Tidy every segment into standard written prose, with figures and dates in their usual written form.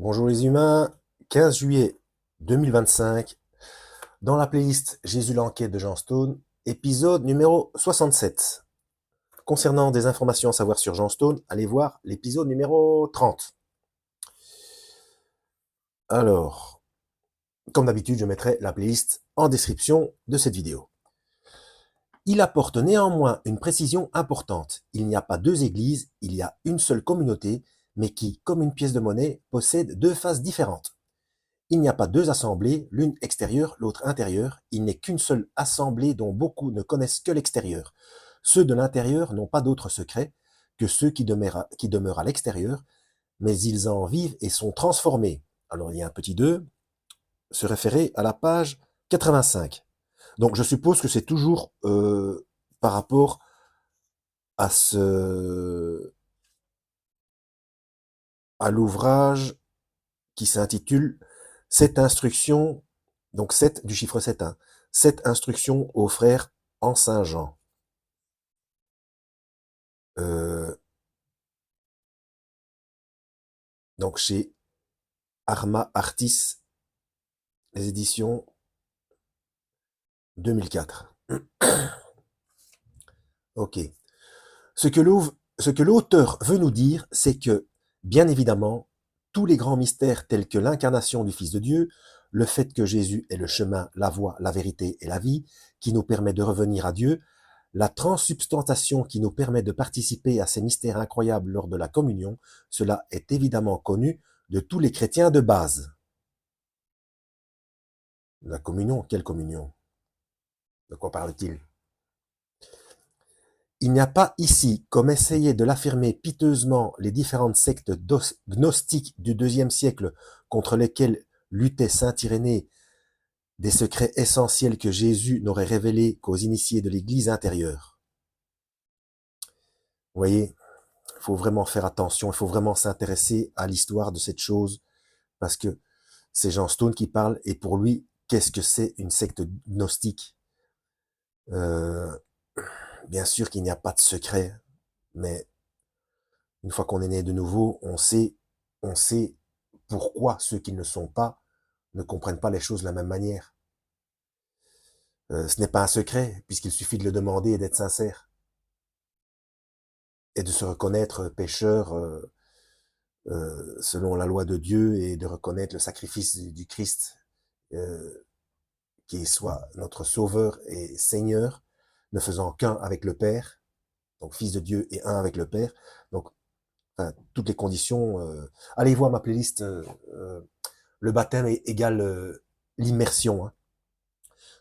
Bonjour les humains, 15 juillet 2025, dans la playlist Jésus l'enquête de Jean Stone, épisode numéro 67. Concernant des informations à savoir sur Jean Stone, allez voir l'épisode numéro 30. Alors, comme d'habitude, je mettrai la playlist en description de cette vidéo. Il apporte néanmoins une précision importante. Il n'y a pas deux églises, il y a une seule communauté, mais qui, comme une pièce de monnaie, possède deux faces différentes. Il n'y a pas deux assemblées, l'une extérieure, l'autre intérieure. Il n'est qu'une seule assemblée dont beaucoup ne connaissent que l'extérieur. Ceux de l'intérieur n'ont pas d'autre secret que ceux qui demeurent à l'extérieur, mais ils en vivent et sont transformés. Alors il y a un petit 2, se référer à la page 85. Donc je suppose que c'est toujours par rapport à à l'ouvrage qui s'intitule Cette instruction, donc 7 du chiffre 7, hein, cette instruction aux frères en Saint-Jean. Euh, donc chez Arma Artis, les éditions 2004. Ok. Ce que l'auteur veut nous dire, c'est que, bien évidemment, tous les grands mystères tels que l'incarnation du Fils de Dieu, le fait que Jésus est le chemin, la voie, la vérité et la vie, qui nous permet de revenir à Dieu, la transsubstantiation qui nous permet de participer à ces mystères incroyables lors de la communion, cela est évidemment connu de tous les chrétiens de base. La communion, quelle communion? De quoi parle-t-il? Il n'y a pas ici, comme essayaient de l'affirmer piteusement les différentes sectes gnostiques du IIe siècle contre lesquelles luttait saint Irénée, des secrets essentiels que Jésus n'aurait révélés qu'aux initiés de l'Église intérieure. Vous voyez, il faut vraiment faire attention, il faut vraiment s'intéresser à l'histoire de cette chose, parce que c'est Jean Stone qui parle, et pour lui, qu'est-ce que c'est une secte gnostique? euh, Bien sûr qu'il n'y a pas de secret, mais une fois qu'on est né de nouveau, on sait pourquoi ceux qui ne le sont pas ne comprennent pas les choses de la même manière. Ce n'est pas un secret, puisqu'il suffit de le demander et d'être sincère, et de se reconnaître pécheur selon la loi de Dieu, et de reconnaître le sacrifice du Christ, qui soit notre Sauveur et Seigneur, ne faisant qu'un avec le Père, donc Fils de Dieu et un avec le Père. Donc, enfin, toutes les conditions. Allez voir ma playlist. Le baptême égale l'immersion. Hein.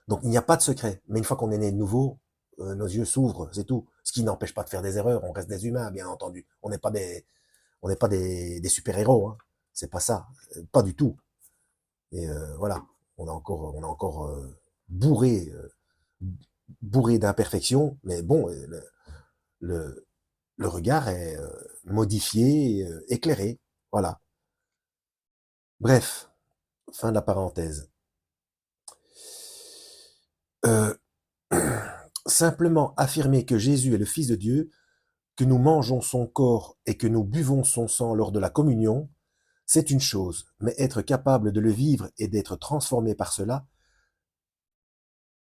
Donc, il n'y a pas de secret. Mais une fois qu'on est né de nouveau, nos yeux s'ouvrent, c'est tout. Ce qui n'empêche pas de faire des erreurs. On reste des humains, bien entendu. On n'est pas des super-héros. Hein. C'est pas ça. Pas du tout. Et voilà. On a encore bourré, bourré d'imperfections. Mais bon, le, le regard est modifié, éclairé. Voilà. Bref, fin de la parenthèse. Euh, Simplement affirmer que Jésus est le Fils de Dieu, que nous mangeons son corps et que nous buvons son sang lors de la communion, c'est une chose, mais être capable de le vivre et d'être transformé par cela,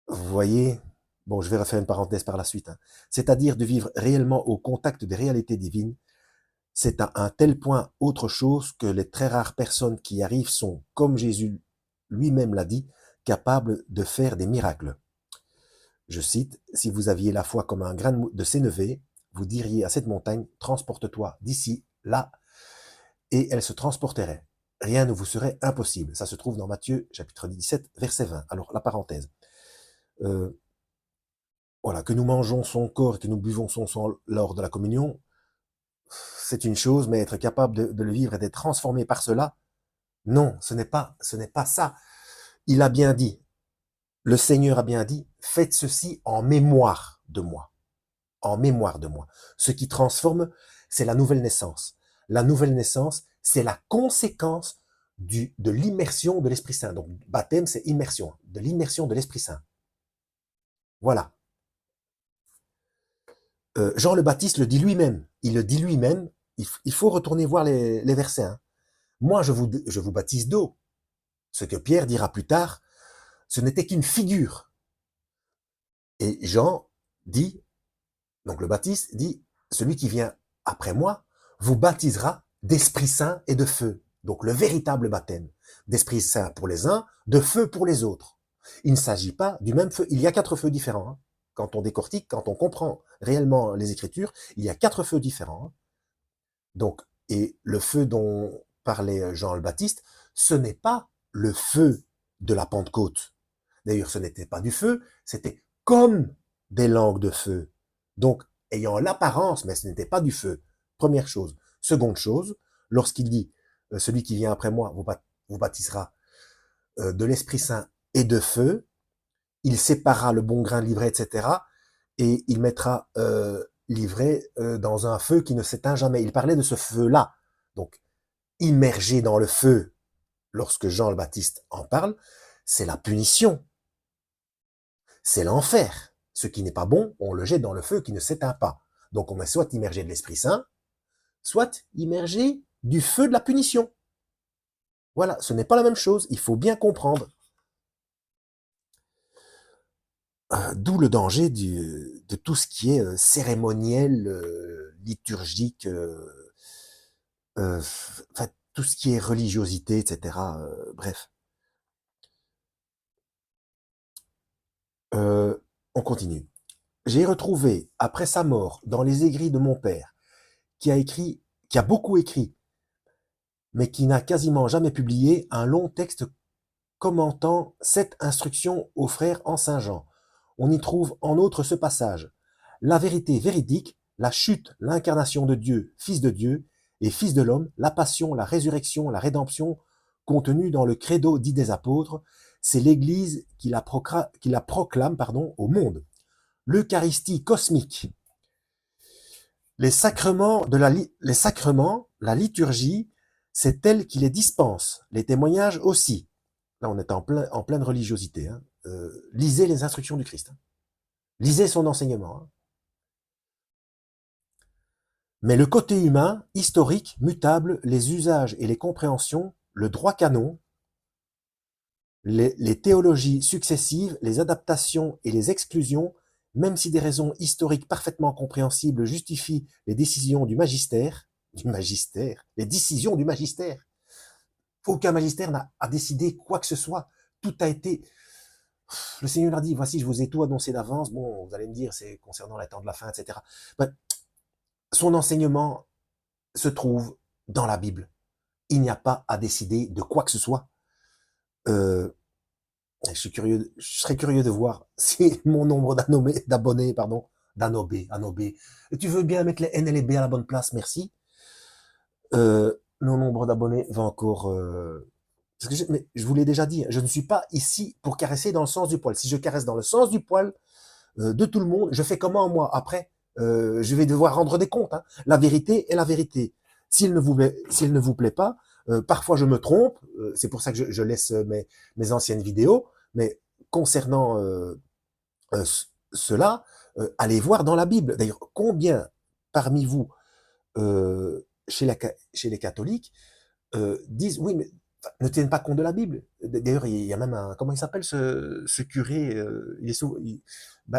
vous voyez, bon, je vais refaire une parenthèse par la suite, hein, c'est-à-dire de vivre réellement au contact des réalités divines, c'est à un tel point autre chose que les très rares personnes qui y arrivent sont, comme Jésus lui-même l'a dit, capables de faire des miracles. Je cite, « Si vous aviez la foi comme un grain de sénévé, vous diriez à cette montagne, transporte-toi d'ici, là, et elle se transporterait. Rien ne vous serait impossible. » Ça se trouve dans Matthieu, chapitre 17, verset 20. Alors, la parenthèse. Euh, voilà, que nous mangeons son corps et que nous buvons son sang lors de la communion, c'est une chose, mais être capable de le vivre et d'être transformé par cela, non, ce n'est pas ça. Il a bien dit, le Seigneur a bien dit, faites ceci en mémoire de moi. En mémoire de moi. Ce qui transforme, c'est la nouvelle naissance. La nouvelle naissance, c'est la conséquence de l'immersion de l'Esprit Saint. Donc, baptême, c'est immersion, de l'immersion de l'Esprit Saint. Voilà. Jean le Baptiste le dit lui-même. Il le dit lui-même. Il faut retourner voir les versets. Hein. Moi, je vous baptise d'eau. Ce que Pierre dira plus tard, ce n'était qu'une figure. Et Jean dit, donc le Baptiste dit, celui qui vient après moi vous baptisera d'Esprit Saint et de feu. Donc le véritable baptême d'Esprit Saint pour les uns, de feu pour les autres. Il ne s'agit pas du même feu. Il y a 4 feux différents. Hein. Quand on décortique, quand on comprend réellement les Écritures, il y a 4 feux différents. Hein. Donc, et le feu dont parlait Jean le Baptiste, ce n'est pas le feu de la Pentecôte. D'ailleurs, ce n'était pas du feu, c'était comme des langues de feu. Donc, ayant l'apparence, mais ce n'était pas du feu. Première chose. Seconde chose, lorsqu'il dit, celui qui vient après moi vous baptisera de l'Esprit Saint et de feu, il séparera le bon grain de l'ivraie, etc. Et il mettra l'ivraie dans un feu qui ne s'éteint jamais. Il parlait de ce feu-là. Donc, immergé dans le feu, lorsque Jean le Baptiste en parle, c'est la punition. C'est l'enfer. Ce qui n'est pas bon, on le jette dans le feu qui ne s'éteint pas. Donc on est soit immergé de l'Esprit Saint, soit immergé du feu de la punition. Voilà, ce n'est pas la même chose, il faut bien comprendre. D'où le danger de tout ce qui est cérémoniel, liturgique, enfin, tout ce qui est religiosité, etc. Bref. On continue. J'ai retrouvé, après sa mort, dans les écrits de mon père, qui a beaucoup écrit, mais qui n'a quasiment jamais publié, un long texte commentant cette instruction aux frères en Saint-Jean. On y trouve en outre ce passage. La vérité véridique, la chute, l'incarnation de Dieu, Fils de Dieu, et Fils de l'homme, la passion, la résurrection, la rédemption, contenue dans le credo dit des apôtres, c'est l'Église qui la proclame au monde. L'Eucharistie cosmique, les sacrements, la liturgie, c'est elle qui les dispense, les témoignages aussi. Là, on est en pleine religiosité. Hein. Lisez les instructions du Christ. Hein. Lisez son enseignement. Hein. Mais le côté humain, historique, mutable, les usages et les compréhensions, le droit canon, les théologies successives, les adaptations et les exclusions, même si des raisons historiques parfaitement compréhensibles justifient les décisions du magistère, les décisions du magistère. Aucun magistère n'a décidé quoi que ce soit. Tout a été... Le Seigneur a dit, voici, je vous ai tout annoncé d'avance. Bon, vous allez me dire, c'est concernant la temps de la fin, etc. Ben, son enseignement se trouve dans la Bible. Il n'y a pas à décider de quoi que ce soit. Je serais curieux de voir si mon nombre d'abonnés, tu veux bien mettre les N et les B à la bonne place, merci. Mon nombre d'abonnés va encore... Parce que mais je vous l'ai déjà dit, je ne suis pas ici pour caresser dans le sens du poil. Si je caresse dans le sens du poil de tout le monde, je fais comment moi après je vais devoir rendre des comptes. Hein. La vérité est la vérité. S'il ne vous plaît pas, parfois je me trompe. C'est pour ça que je laisse mes anciennes vidéos. Mais concernant cela, allez voir dans la Bible. D'ailleurs, combien parmi vous, chez les catholiques, disent oui, mais ne tiennent pas compte de la Bible. D'ailleurs, il y a même un... Comment il s'appelle ce curé il est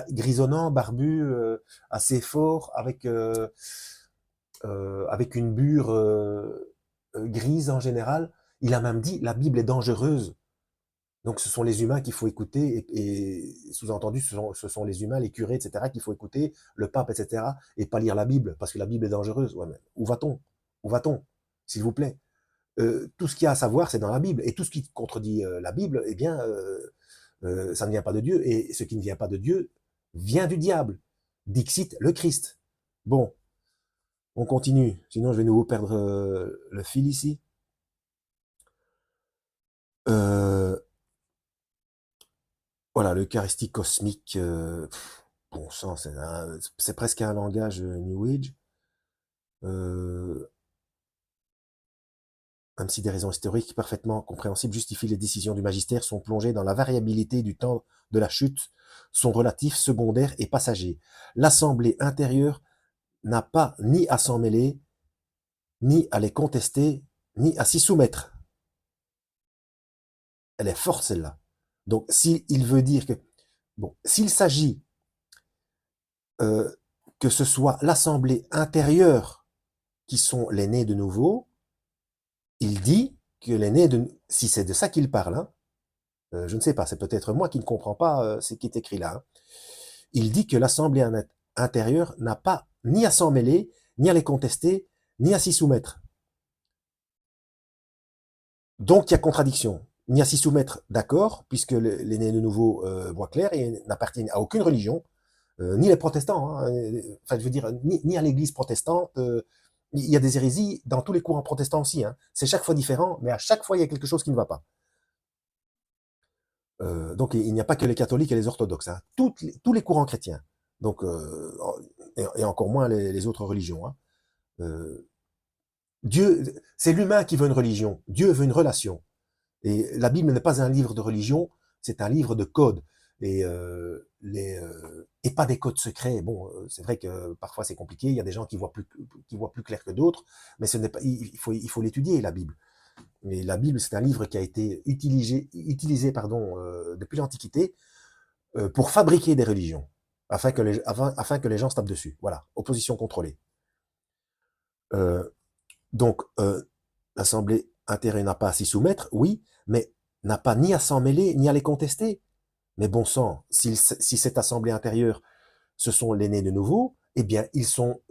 grisonnant, barbu, assez fort, avec une bure grise en général. Il a même dit, la Bible est dangereuse. Donc ce sont les humains qu'il faut écouter, et sous-entendu, ce sont les humains, les curés, etc., qu'il faut écouter, le pape, etc., et pas lire la Bible, parce que la Bible est dangereuse. Ouais, mais où va-t-on? Où va-t-on? S'il vous plaît. Tout ce qu'il y a à savoir, c'est dans la Bible. Et tout ce qui contredit la Bible, eh bien, ça ne vient pas de Dieu. Et ce qui ne vient pas de Dieu vient du diable. Dixit le Christ. Bon, on continue. Sinon, je vais nouveau perdre le fil ici. Voilà, l'Eucharistie cosmique. Bon sang, c'est presque un langage New Age. Même si des raisons historiques parfaitement compréhensibles justifient les décisions du magistère, sont plongées dans la variabilité du temps de la chute, sont relatifs, secondaires et passagers. L'assemblée intérieure n'a pas ni à s'en mêler, ni à les contester, ni à s'y soumettre. Elle est forte, celle-là. Donc, s'il veut dire que, bon, s'il s'agit euh, que ce soit l'assemblée intérieure qui sont les nés de nouveau, il dit que les nés de, si c'est de ça qu'il parle, hein, je ne sais pas, c'est peut-être moi qui ne comprends pas ce qui est écrit là, hein. Il dit que l'assemblée intérieure n'a pas ni à s'en mêler, ni à les contester, ni à s'y soumettre. Donc il y a contradiction. Ni à s'y soumettre, d'accord, puisque les nés de nouveau voient clair et n'appartiennent à aucune religion, ni les protestants, hein, enfin je veux dire, ni à l'église protestante. Il y a des hérésies dans tous les courants protestants aussi. Hein. C'est chaque fois différent, mais à chaque fois il y a quelque chose qui ne va pas. Donc il n'y a pas que les catholiques et les orthodoxes, hein. Tous les courants chrétiens. Donc, et encore moins les autres religions. Hein. Dieu, c'est l'humain qui veut une religion. Dieu veut une relation. Et la Bible n'est pas un livre de religion, c'est un livre de codes. Et pas des codes secrets. Bon, c'est vrai que parfois c'est compliqué. Il y a des gens qui voient plus clair que d'autres, mais ce n'est pas. Il faut l'étudier la Bible. Mais la Bible, c'est un livre qui a été utilisé pardon, depuis l'Antiquité pour fabriquer des religions, afin que les gens se tapent dessus. Voilà, opposition contrôlée. Euh, donc, l'Assemblée intérieure n'a pas à s'y soumettre, oui, mais n'a pas ni à s'en mêler, ni à les contester. Mais bon sang, si cette Assemblée intérieure, ce sont les nés de nouveau, eh bien, ils sont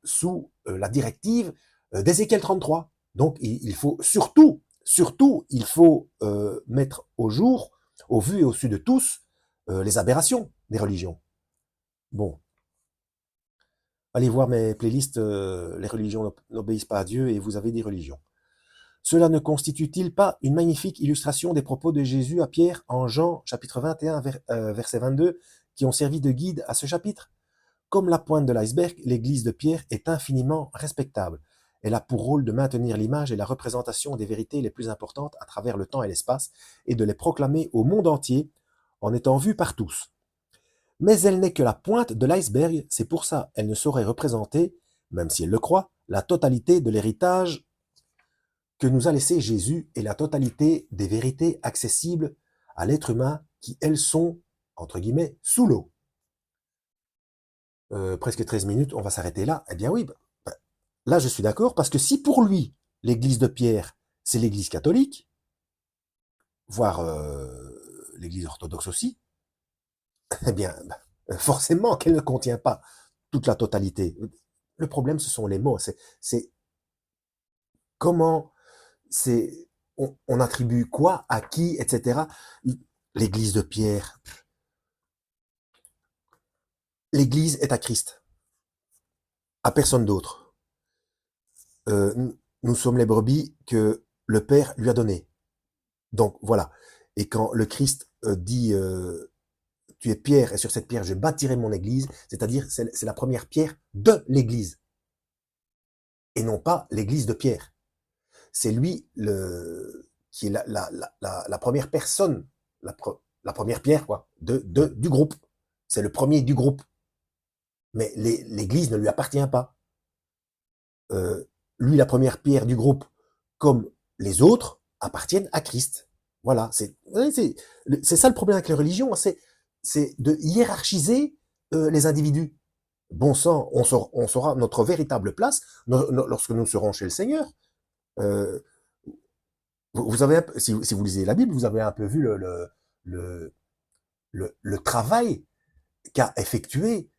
sous la directive d'Ézéchiel 33. Donc, il faut surtout, il faut mettre au jour, au vu et au su de tous, les aberrations des religions. Bon, allez voir mes playlists, les religions n'obéissent pas à Dieu et vous avez des religions. Cela ne constitue-t-il pas une magnifique illustration des propos de Jésus à Pierre en Jean chapitre 21, verset 22, qui ont servi de guide à ce chapitre? Comme la pointe de l'iceberg, l'église de Pierre est infiniment respectable. Elle a pour rôle de maintenir l'image et la représentation des vérités les plus importantes à travers le temps et l'espace et de les proclamer au monde entier en étant vue par tous. Mais elle n'est que la pointe de l'iceberg, c'est pour ça elle ne saurait représenter, même si elle le croit, la totalité de l'héritage que nous a laissé Jésus et la totalité des vérités accessibles à l'être humain qui, elles, sont, entre guillemets, sous l'eau. Presque 13 minutes, on va s'arrêter là. Eh bien oui, là je suis d'accord, parce que si pour lui, l'église de Pierre, c'est l'église catholique, voire l'église orthodoxe aussi, eh bien, forcément qu'elle ne contient pas toute la totalité. Le problème, ce sont les mots. C'est comment, on attribue quoi à qui, etc. L'église de Pierre, l'église est à Christ, à personne d'autre. Nous sommes les brebis que le Père lui a données. Donc voilà. Et quand le Christ dit tu es pierre et sur cette pierre je bâtirai mon église, c'est-à-dire c'est la première pierre de l'église et non pas l'église de Pierre. C'est lui qui est la première personne, la première pierre quoi, du groupe. C'est le premier du groupe. Mais l'église ne lui appartient pas. Lui, la première pierre du groupe, comme les autres, appartiennent à Christ. Voilà, c'est ça le problème avec les religions, c'est de hiérarchiser les individus. Bon sang, on saura notre véritable place lorsque nous serons chez le Seigneur. Euh, vous avez, si vous lisez la Bible, vous avez un peu vu le, le travail qu'a effectué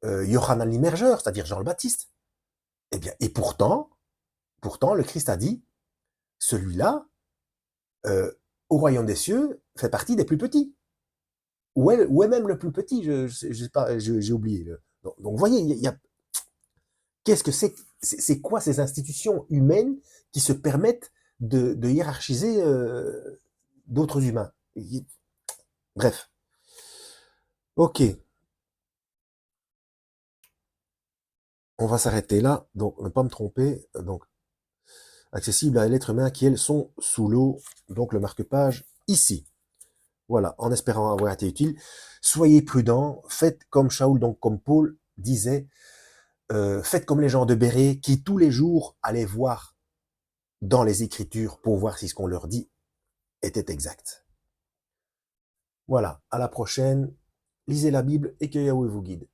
Yohanan l'Immergeur, c'est-à-dire Jean le Baptiste. Eh bien, et pourtant, le Christ a dit, celui-là, au royaume des cieux, fait partie des plus petits. Où est même le plus petit? J'ai oublié. Donc, vous voyez, qu'est-ce que c'est quoi ces institutions humaines qui se permettent de hiérarchiser d'autres humains? Bref. Ok. On va s'arrêter là. Donc, ne pas me tromper. Donc, accessible à l'être humain qui, elles, sont sous l'eau. Donc, le marque-page ici. Voilà, en espérant avoir été utile. Soyez prudents, faites comme Shaoul, donc comme Paul disait, faites comme les gens de Béret qui tous les jours allaient voir dans les Écritures pour voir si ce qu'on leur dit était exact. Voilà, à la prochaine. Lisez la Bible et que Yahweh vous guide.